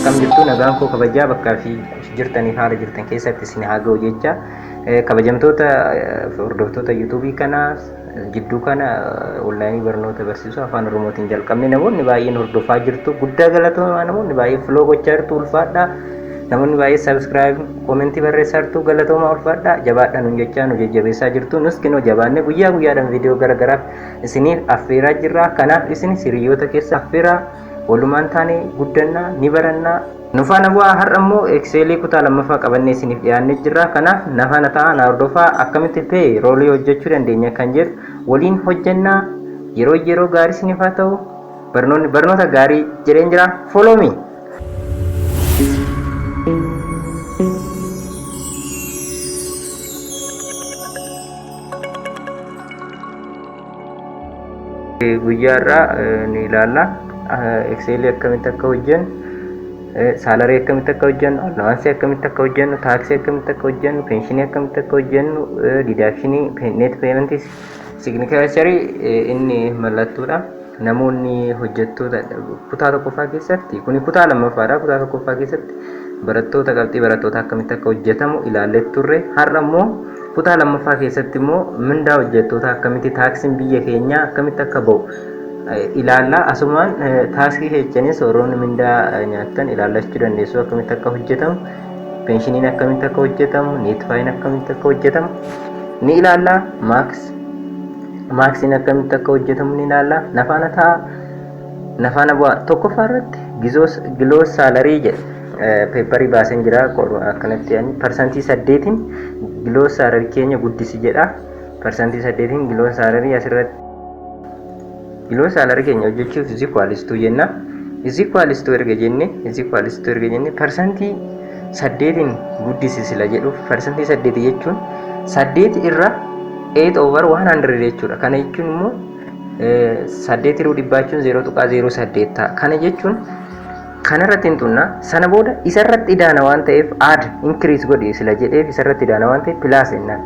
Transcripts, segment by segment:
akkam jirtu nagaan koo kabajaa bakka fi jirtanii haala jirtan keessatti isin haa ga'u jecha kabajamtoota hordoftoota yuutuubii kana jidduu kana onlaayinii barnoota barsiisuu afaan oromootiin jalqabne namoonni baay'een hordofaa jirtu guddaa galatoomaa namoonni baay'ee filoo gochaa jirtu ulfaadha namoonni baay'ee sabiskiraayib koomentii barreessaa jirtu galatoomaa ulfaadha jabaadhaan nun jechaa nu jajjabeessaa jirtu nus kinoo jabaanne guyyaa guyyaadhaan viidiyoo garagaraaf isiniif affeeraa jirra kanaaf isin hiriyoota keessa affeeraa walumaan taane guddannaa ni barannaa nufaana bu'aa har'ammoo ekseelii kutaa lammaffaa qabannee isiniif dhiyaannee jirra kanaaf nafaana ta'aa na hordofaa akkamitti pee roolii hojjechuu dandeenya kan jedhu waliin hojjannaa yeroo gaarii isiniif haa ta'u barnoota gaarii jedheen jira follow me. guyyaarraa ni ilaalla Excel akkamitti akka hojjennu salary akkamitti akka hojjennu allowance akkamitti akka hojjennu tax akkamitti akka hojjennu pension akkamitti akka hojjennu deduction net payment signature inni mallattoodha namoonni hojjettoota kutaa tokkoffaa keessatti kuni kutaa lammaffaadha kutaa tokkoffaa keessatti barattoota qabxii barattoota akkamitti akka hojjetamu ilaallee turre har'a immoo kutaa lammaffaa keessatti immoo mindaa hojjettoota akkamitti taaksiin biyya keenyaa akkamitti akka ba'u ilaalla asumaan taaskii jechanis oroon mindaa nyaattan ilaallachuu dandeessu akkamitti akka hojjetamu penshiniin akkamitti akka hojjetamu net faayin akkamitti akka hojjetamu ni ilaalla maaksiin akkamitti akka hojjetamu ni ilaalla nafaana bu'aa tokkoffaa irratti giloos saalarii jedha peeparii baaseen jira akkanatti parsantii 8 giloos saalarii keenya guddisi jedha parsantii 8 giloos saalarii asirratti giloos saalarii keenya hojjechuuf is equals to jenna is equals to erga jenne parsantii 8 guddisi sila jedhuuf parsantii 8 jechuun 8 irra 8/100 jechuudha kana jechuun immoo 8 irraa dhibbaachuun 0.08 ta'a kana jechuun kanarratti hintunna sana booda isarratti idaana waan ta'eef add increase godhi sila jedheef isarratti idaana waan ta'eef plus jennaan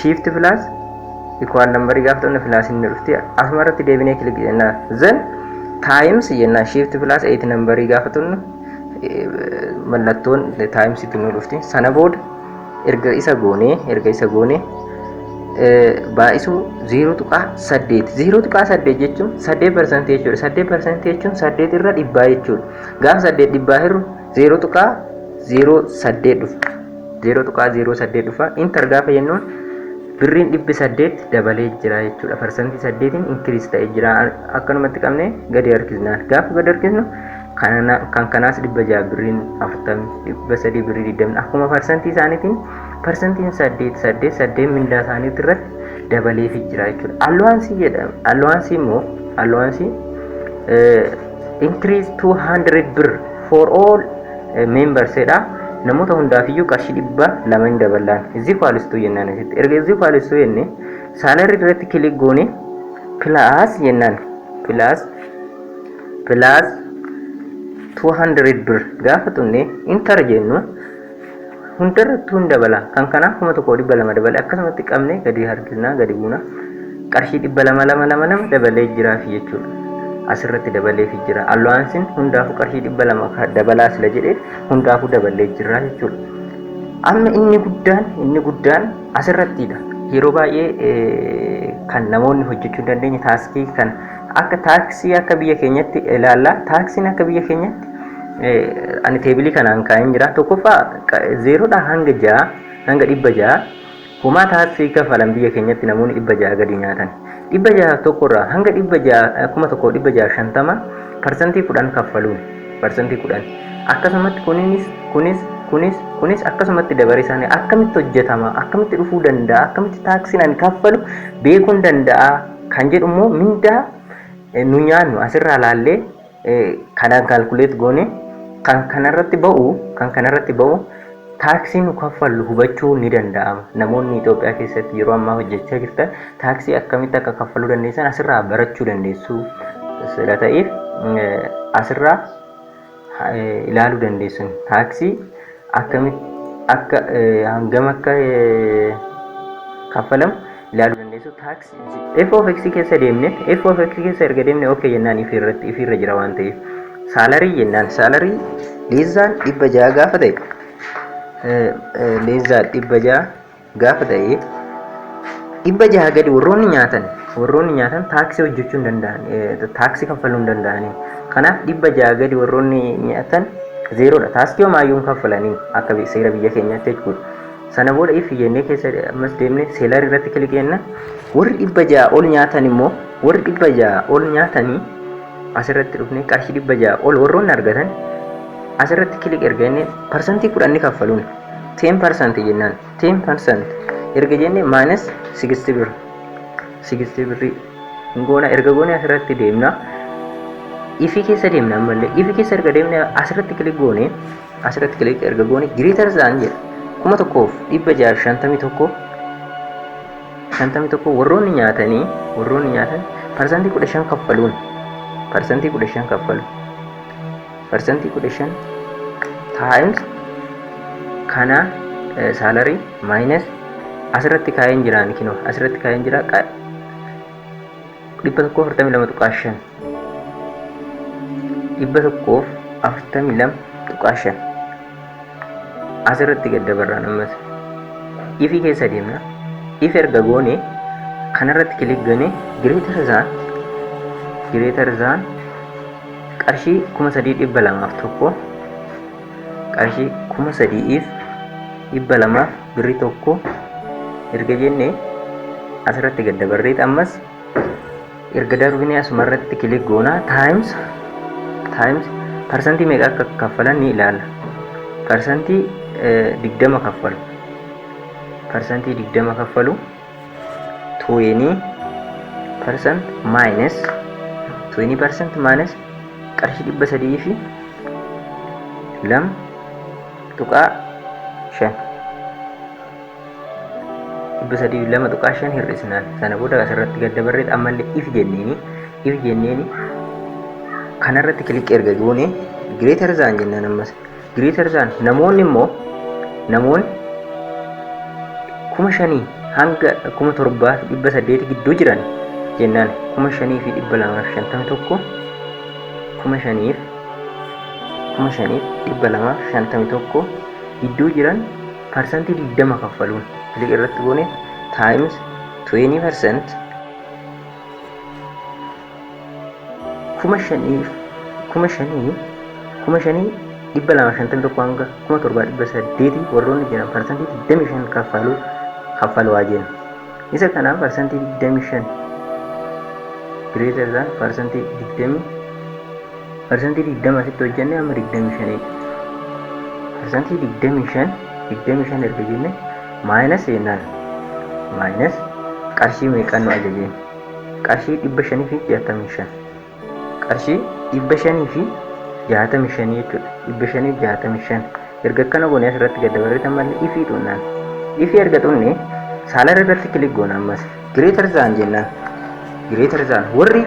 shift plus equal number gaafatonna plus inni dhufti asumarratti deebinee kilik jennaan then times jennaan shift plus 8 number gaafatonna mallattoon times itti nu dhufti sana booda erga isa goone baay'isu 0.8 jechuun 8% jechuudha 8% jechuun 8 irra dhibbaa jechuudha gaafa 8 dhibbaa hirru 0.08 dhufa 0.08 dhufa inter gaafa jennuun birriin 800 dabalee jira jechuudha parsantii 8 increase ta'ee jira akkanumatti qabne gadi harkisnaan gaafa gadi harkisnu kan kanaas 600 birriin 40 300 birrii 20 akkuma parsantii isaaniitiin parsantiin 8 mindaa isaaniitti irratti dabalee fi jira jechuudha allowance jedhama allowance immoo increase 200 bir for all members jedha namoota hundaafiyyuu qarshii 200 dabalaan is equals to jennaan asitti erga is equals to jenne salary irratti kilik goone plus jennaan plus 200 bir gaafa tunne enter jennu hundarratti hundabala kan kanaaf 1,200 dabale akkasumatti qabne gadi harkisnaa gadi buuna qarshii 200 dabalee jira fi jechuudha asirratti dabalee fi jira allowansiin hundaafu qarshii 200 dabalaa sila jedhee hundaafu dabalee jira jechuudha amma inni guddaan asirrattidha yeroo baay'ee kan namoonni hojjechuu dandeenye taaskii kan akka taaksii akka biyya keenyatti ilaalla taaksiin akka biyya keenyatti ani teebilii kanaan kaa'een jira tokkoffaa 0 hanga 6 hanga 600 humaa taaksii kafalan biyya keenyatti namoonni 600 gadi nyaatan 600 tokkorraa hanga 650 parsantii 10 kaffaluun parsantii 10 akkasumatti kunis akkasumatti dabaree isaanii akkamitti hojjetama akkamitti dhufuu danda'a akkamitti taaksiin ani kaffalu beekuun danda'a kan jedhu immoo mindaa nu nyaannu asirraa laallee kanaan kaalkuleet goone kan kanarratti ba'u taaksiin nu kaffallu hubachuu ni danda'ama namoonni Itoophiyaa keessatti yeroo ammaa hojjechaa jirtan taaksii akkamitti akka kaffaluu dandeessan asirraa barachuu dandeessu sila ta'eef asirraa ilaaluu dandeessu taaksii akkamitti akka hangam akka kaffalamu ilaaluu dandeessu taaksii f of x keessa deemne f of x keessa erga deemne okay jennaan ifirra jira waan ta'eef saalarii jennaan saalarii leezaan 600 gaafa ta'e leezaan 600 gaafa ta'e 600 gadi warroonni nyaatan taaksii hojjechuu hin danda'an taaksii kaffaluu hin danda'ani. Kanaaf 600 gadi warroonni nyaatan zeeroodha. Taaksii homaayyuu hin kaffalanii akka seera biyya keenyaatti jechuudha. Sana booda if jennee keessa ammas deemnee seelarii irratti kiliqeenna warri 600 ol nyaatan immoo warri 600 ol nyaatanii asirratti dhufnee qarshii 600 ol warroonni argatan asirratti kiliq erga jennee parsantii 10 kaffaluun 10% jennaan 10% erga jennee minus 60 birr 60 birrii ngoona erga goone asirratti deemna ifi keessa deemna ammallee ifi keessa erga deemne asirratti kiliq goone asirratti kiliq erga goone greater than jedha 1151 warroonni nyaatan parsantii 15 kaffaluun parsantii 15 kaffalu parsantii 15 times kana salary minus asirratti kaayeen jiraan kinoo asirratti kaayeen jira 142.5 142.5 asirratti gadda barraan ammas ifi keessa deemna if erga goone kanarratti kilik gane greater than qarshii 3201 qarshii 3200 birrii tokko erga jenne asirratti gadda barreet ammas erga darbine asumarratti kilik goona times parsantii meeqa akka kaffalan ni ilaalla. Parsantii 20 kaffalu parsantii 20 kaffalu 20% minus 20% minus qarshii 300 fi 2.5 302.5 hir'isnaan sana booda asirratti gadda barreet ammallee if jenneeni kanarratti kilik erga goone greater than jennaan ammas greater than namoonni 5,000 hanga 7,800 gidduu jiran jennaan 5,251 5,251 gidduu jiran parsantii 20 kaffaluun kilik irratti goone times 20% 5,251 hanga 7,800 warroonni jiran parsantii 25 kaffaluu jenna. Isa kanaaf parsantii 25 greater than parsantii 20 asitti hojjenne amma 25 parsantii 25 erga jenne minus jennaan minus qarshii meeqan nu ajajeen qarshii 565 qarshii 565 jechuudha 565 erga akkana goone asirratti gadda barreetan malee ifii tunnaan ifii erga tunne saalari irratti kilik goona ammas greater than jennaan greater than warri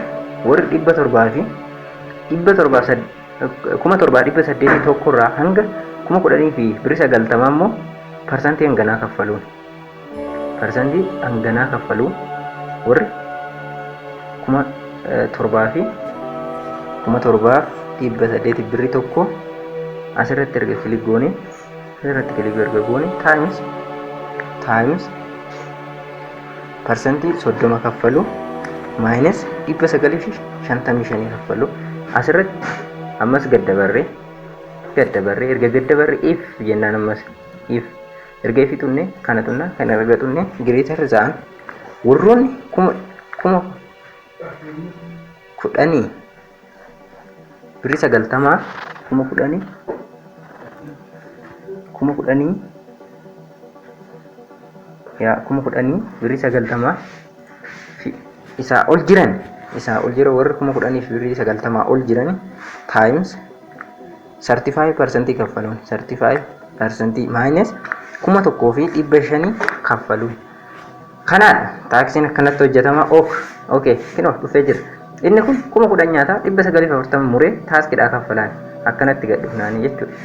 7,800 tokkorraa hanga 10,990 immoo parsantii hanganaa kaffaluun warri 7,800 birrii tokko asirratti erga kilik goone times parsantii 30 kaffalu minus 955 kaffalu asirratti ammas gadda barree erga gadda barree if jennaan ammas if erga ifi tunne kana tunna kan erga tunne greater than warroonni 10,000 birrii 90 10,000 birrii 90 isaa ol jiran warri 10,000 birrii 90 ol jiran times 35% kaffaluun 35% minus 1,500 kaffaluun kanaadha taaksiin akkanatti hojjetama. Okay kinoo dhufee jira inni kun 10,000 nyaata 940 muree taaskiidhaa kaffalaan akkanatti gadhufnaanii jechuudha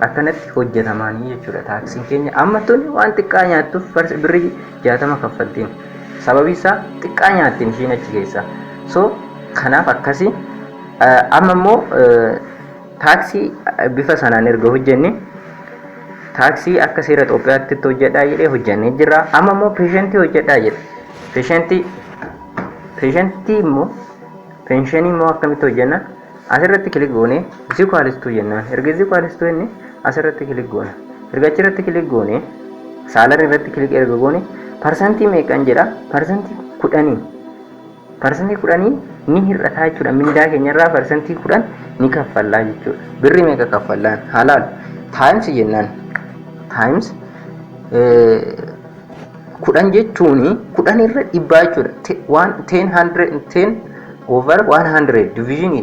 akkanatti hojjetamaanii jechuudha taaksiin keenya amma tuni waan xiqqaa nyaattuuf birrii 60 kaffaltiin sababii isaa xiqqaa nyaattiin ishiin achi keessa so kanaaf akkasii amma immoo taaksii bifa sanaan erga hojjenne taaksii akka seera Itoophiyaatti hojjedhaa jedhee hojjennee jira. Amma immoo peeshentii hojjedhaa jedha. Peeshentii immoo penshinii immoo akkamitti hojjenna? Asirratti kilik goone ziqaalistuu jennaan. Erga ziqaalistuu jenne asirratti kilik goona. Erga achirratti kilik goone saalar irratti kilik erga goone parsantii meeqan jedha? Parsantii 10. Parsantii 10 ni hir'ataa jechuudha. Mindaa keenyarraa parsantii 10 ni kaffallaa jechuudha. Birri meeqa kaffallaan? Halaal times jennaan. Times 10 jechuuni 10 irra dhibbaa jechuudha. 10 over 100 division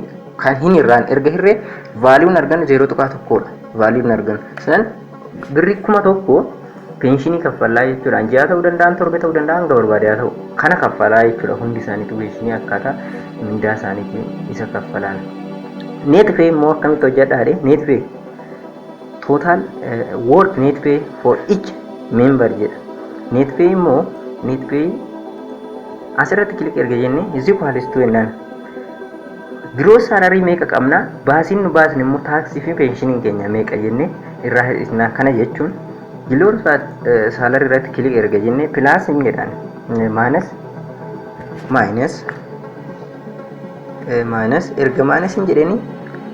kan hin irraan erga hirree vaaliuun argannu 0.1dha. Vaaliuun argannu sanan birri 1000 penshinii kaffalaa jechuudha. Ji'a ta'uu danda'an, torbe ta'uu danda'an, hanga barbaadaa ta'u kana kaffalaa jechuudha. Hundi isaaniitu penshinii akkaataa mindaa isaaniitiin isa kaffalaan. Net pay immoo akkamitti hojjedhaadhe? Net pay total work net pay for each member jedha. Net pay immoo net pay asirratti kilik erga jenne is equals to jennaan. Gross salary meeqa qabna? Baasiin nu baasne immoo taaksii fi penshiniin keenya meeqa jenne irraa hir'isna. Kana jechuun gross salary irratti kilik erga jenne plus hin jedhan minus erga minus hin jedheni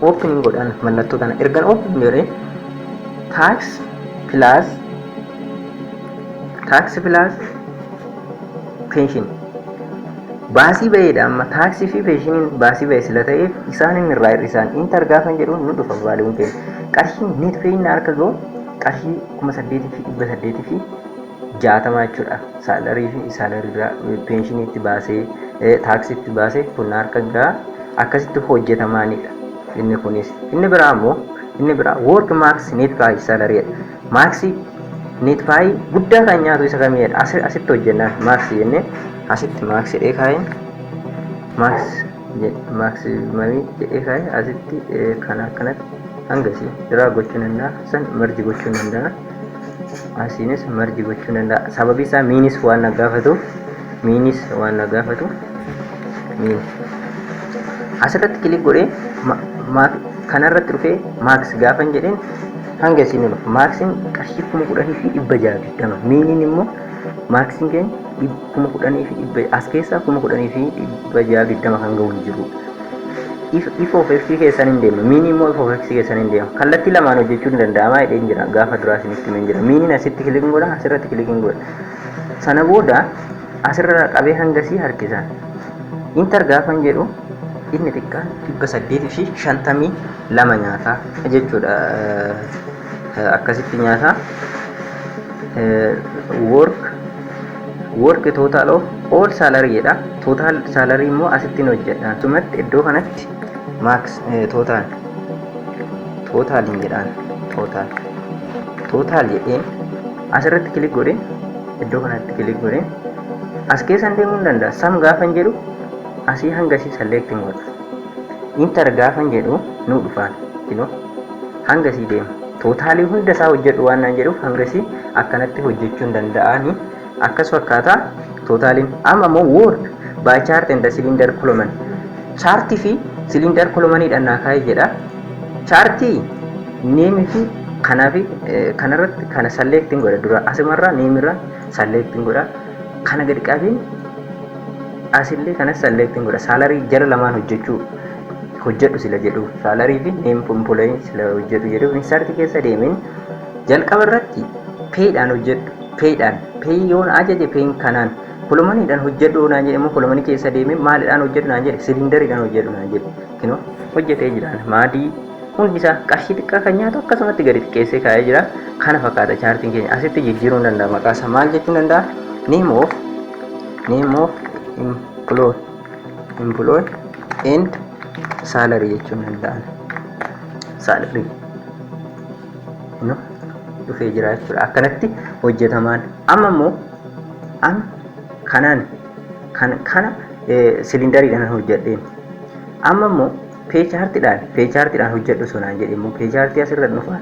open godhan mallattoo kana ergan open jedhe tax plus pension baasii baheedha. Amma taaksii fi penshiniin baasii bahee sila ta'eef isaan inni irraa hir'isan intar gaafan jedhu nu dhufa vaaliuun keenya. Qarshiin net pay harka ga'u qarshii 8,860 jechuudha. Saalarii fi saalarii penshiniitti baasee taaksiitti baasee kun harka ga'a akkasitti hojjetamaanidha. Inni kunis inni biraa work max net pay salary maxi net pay guddaa kan nyaatu isa kamiidha? Asitti hojjennaan max jennee asitti max jedhee kaa'een maximum jedhee kaa'ee asitti kana akkanatti hangasii irraa gochuu danda'a. San marji gochuu danda'a. Asiinis marji gochuu danda'a. Sababii isaa miinis waan nagaafatu asirratti kilik godhee kanarratti dhufee max gaafan jedheen hangasii nu dhufa. Maaksiin qarshii 10,620. Miiniin immoo maaksiin keenya 10,600 as keessaa 10,620 kan ga'u hin jiru. If of x keessan hin deema. Miini immoo if of x keessan hin deema. Kallattii lamaan hojjechuun danda'amaa jedheen jira. Gaafa duraa isinitti himen jira. Miiniin asitti kilik godha, asirratti kilik godha. Sana booda asirra qabee hangasii harkisan. Intar gaafan jedhu inni xiqqaan 852 nyaata jechuudha. Akkasitti nyaata. Work total of all salary jedha. Total salary immoo asitti hojjedha. Tumatti iddoo kanatti max total hin jedhaan total jedheen asirratti kilik godhe iddoo kanatti kilik godhe as keessan deemuu hin danda'a. Sam gaafan jedhu asii hangasii select godha. Inter gaafan jedhu nu dhufaan hangasii deema. Tootaalii hunda isaa hojjedhu waan naan jedhuuf hangasii akkanatti hojjechuu hin danda'ani. Akkas fakkaataa tootaaliin amma immoo work by chart and cylinder column chartii fi cylinder column dhaan kaa'ee jedha. Chartii neemii fi kanarratti kana select godha. Dura asumarraa neemirraa select godha. Kana gadi qabeen asillee kana select godha. Salary jala lamaan hojjedhu sila jedhu salary fi name employee sila hojjedhu jedhu insert keessa deemeen jalqaba irratti payidhaan hojjedhu. Pay yoon ajaje payin kanaan kolomaniidhaan hojjedhu naan jedhe immoo kolomanii keessa deemee maaliidhaan hojjedhu naan jedhe silindariidhaan hojjedhu naan jedhe hojjetee jiraan maadii hundi isaa qarshii xiqqaa kan nyaatu akkasumatti gadi xiqqeessee kaa'ee jira. Kana fakkaata chaartiin keenya asitti jijjiiruu danda'a. Maqaa isaa maal jechuu danda'a? Name of employee and salary jechuun danda'an. Salary dhufee jira jechuudha. Akkanatti hojjetamaan. Amma immoo kana silindariidhaan hojjedheen. Amma immoo peechaartiidhaan hojjedhu sonaan jedhe immoo peechaartii asirra dhufaan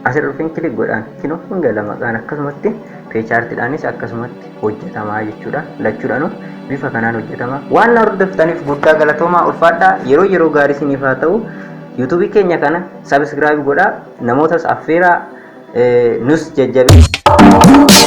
asirra dhufeen kilik godhaan hinga lamaqaan akkasumatti peechaartiidhaanis akkasumatti hojjetamaa jechuudha. Lachuudhaanu bifa kanaan hojjetamaa. Waan na hordoftaniif guddaa galatoomaa ulfaadhaa. Yeroo gaarii isiniif haa ta'u. YouTube keenya kana subscribe godhaa, namootas affeeraa, nus jajjabeessaa.